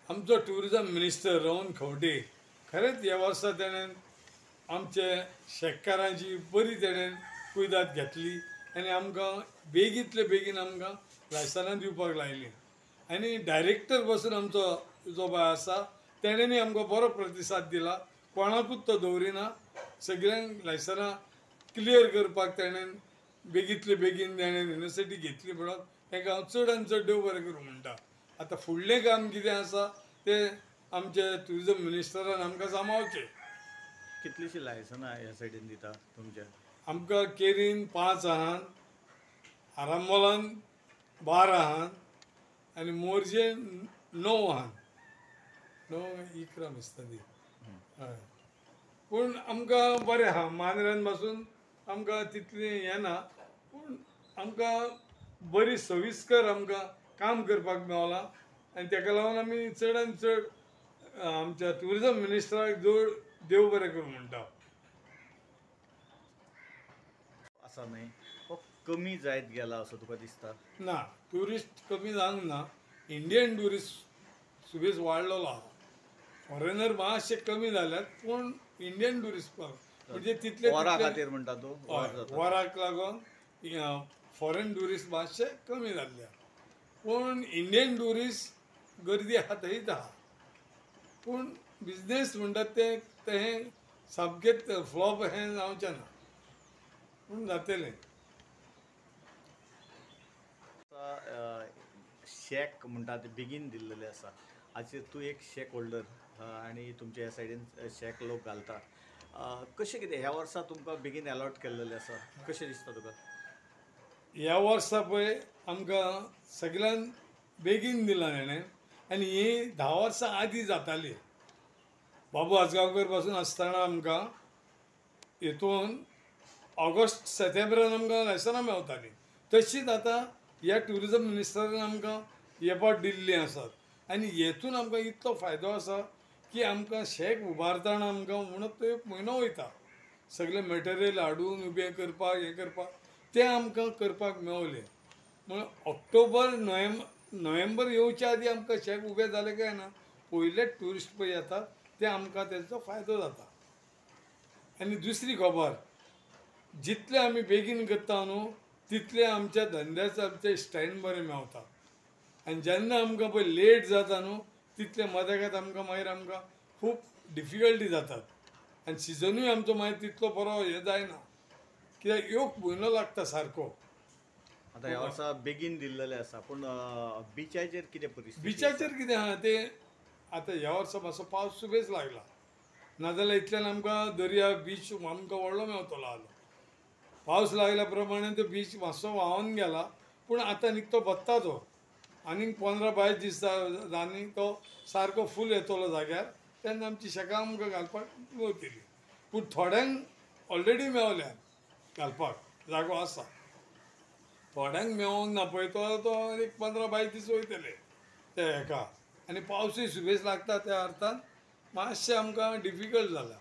आमचो tourism minister Rohan Khaunte खरेंच ह्या वर्सा तेणें आमचे शेतकारांची बरी तेणें कुयदाद घेतली आनी आमकां बेगींतले बेगीन आमकां लायसनां दिवपाक लायली आनी डायरेक्टर बसून आमचो जो बाय आसा तेणेंनी आमकां बरो प्रतिसाद दिला. कोणाकूच तो दवरिना, सगळ्यांक लायसनां क्लियर करपाक तेणें बेगींतले बेगीन तेणें युनिवर्सिटी घेतली म्हणून ताका हांव चड आनी चड देव बरें करूं म्हणटा. आतां फुडलें काम कितें आसा तें आमचे टुरिझम मिनिस्टरान आमकां सांबाळचें. कितलीशीं लायसनां ह्या सायडीन दिता तुमच्या? आमकां केरीन 5 आहात, आरांबोलान 12 आहात आनी मोरजेन 9 आहात. 9 इकरा दिसता ती. हय, पूण आमकां बरें आहा. मांद्र्यान पासून आमकां तितलें हें ना, पूण आमकां बरी सविस्कर आमकां काम करपाक मेवलां आनी ताका लागून आमी चड आनी चड आमच्या टुरिझम मिनिस्टराक देव बरें करूं म्हणटा. आसा न्ही, हो कमी जायत गेला असो तुका दिसता? ना, ट्युरिस्ट कमी जावंक ना. इंडियन ट्युरिस्ट सुबेज वाडलेलो आहा. फॉरेनर मातशे कमी जाल्यात, पूण इंडियन ट्युरिस्ट म्हणजे तितले वरा खातीर म्हणटा तूं? वराक लागून फॉरेन ट्युरिस्ट मातशे कमी जाल्ले. पूण इंडियन ट्युरिस्ट गर्दी आहा थंयच आहा. पूण बिजनेस म्हणटात तें सामकेंच फ्लॉप हें जावचें ना, पूण जातलें. शेक म्हणटा ते बेगीन दिल्लेले आसा. हाचेर तूं एक शेक होल्डर आनी तुमच्या ह्या सायडीन शेक लोक घालता. कशें कितें ह्या वर्सा तुमकां बेगीन अलॉट केल्लेलें आसा? कशें दिसता तुका? ह्या वर्सा पळय आमकां सगळ्यान बेगीन दिलां तेणें आनी ही 10 वर्सां आदीं जाताली. बाबू आजगांवकर पासून आसतना आमकां हितून ऑगस्ट सप्टेंबरान आमकां लायसनां मेवतालीं. तशीच आतां ह्या टुरिझम मिनिस्टरान आमकां येपाट दिल्लीं आसात आनी हेतून आमकां इतलो फायदो आसा की आमकां शेक उबारतना आमकां म्हणून तो 1 म्हयनो वयता. सगळें मटेरियल हाडून उबें करपाक हें करपाक तें आमकां करपाक मेवलें. म्हणून ऑक्टोबर नोव्हेंबर येवच्या आदीं आमकां शेक उबें जालें काय ना, पयलेच ट्युरिस्ट पळय येतात ते आमकां तेचो फायदो जाता. आनी दुसरी खबर, जितले आमी बेगीन करता न्हू तितले आमच्या धंद्याचो आमचें स्टँड बरें मेवता. आनी जेन्ना आमकां पळय लेट जाता न्हू तितले मदेकात आमकां खूब डिफिकल्टी जातात आनी सिजनूय आमचो मागीर तितलो बरो हें जायना, कित्याक 1 म्हयनो लागता सारको. आतां ह्या वर्सा बेगीन दिल्लेले आसा, पूण बिचाचेर कितें परिस्थिती? बिचाचेर कितें आहा तें आतां ह्या वर्सा मातसो पावस सुबेज लागला, नाजाल्यार इतल्यान आमकां दर्या बीच आमकां व्हडलो मेवतलो आसलो. पावस लागल्या प्रमाणे तो बीच मातसो व्हांवन गेला, पूण आतां निकतो बत्ता तो. आनीक 15-22 दीस आनी तो सारको फूल येतलो जाग्यार, तेन्ना आमची शेकां आमकां घालपाक मेवतली. पूण थोड्यांक ऑलरेडी मेवल्या घालपाक जागो आसा. थोड्यांक मेवोंक ना पळय तो एक 15-22 दीस वयतले ते हेका. आनी पावसूय सुबेज लागता त्या अर्थान मातशें आमकां डिफिकल्ट जाला.